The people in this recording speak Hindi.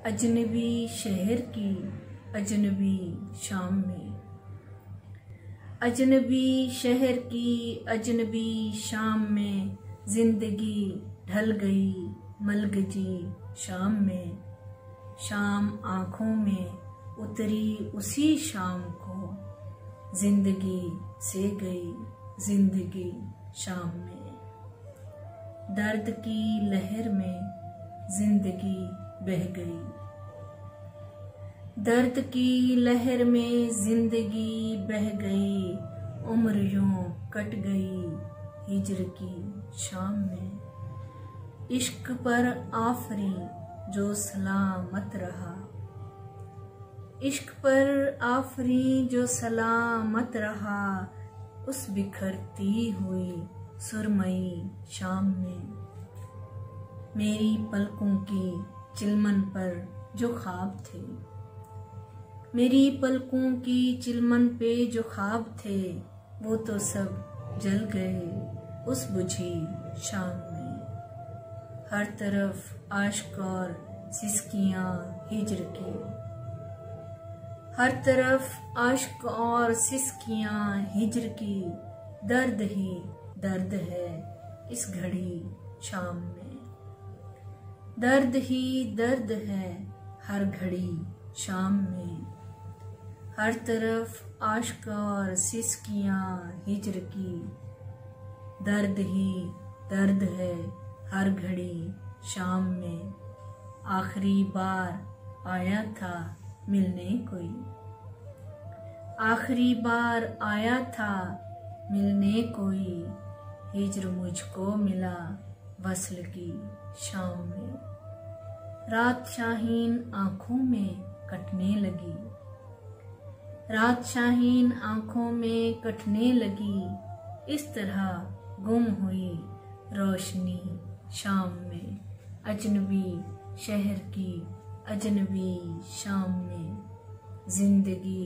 अजनबी शहर की अजनबी शाम में, अजनबी शहर की अजनबी शाम में, जिंदगी ढल गई मलगजी शाम में। शाम आँखों में उतरी उसी शाम को, जिंदगी से गई जिंदगी शाम में। दर्द की लहर में जिंदगी बह गई, दर्द की लहर में जिंदगी बह गई। उम्र यूं कट गई हिज्र की शाम में। इश्क पर आफरी जो सलामत रहा, इश्क पर आफरी जो सलामत रहा, उस बिखरती हुई सुरमई शाम में। मेरी पलकों की चिलमन पर जो ख्वाब थे, मेरी पलकों की चिलमन पे जो ख्वाब थे, वो तो सब जल गए उस बुझी शाम में। हर तरफ आश्क और सिसकियां हिज्र की, हर तरफ आश्क और सिसकियां हिज्र की। दर्द ही दर्द है इस घड़ी शाम में, दर्द ही दर्द है हर घड़ी शाम में। हर तरफ आश्क और सिसकियां हिज्र की, दर्द ही दर्द है हर घड़ी शाम में। आखिरी बार आया था मिलने कोई, आखिरी बार आया था मिलने कोई, हिज्र मुझको मिला वस्ल की शाम में। रात शाहीन आँखों में कटने लगी, रात शाहीन आँखों में कटने लगी। इस तरह गुम हुई रोशनी शाम में, अजनबी शहर की अजनबी शाम में। जिंदगी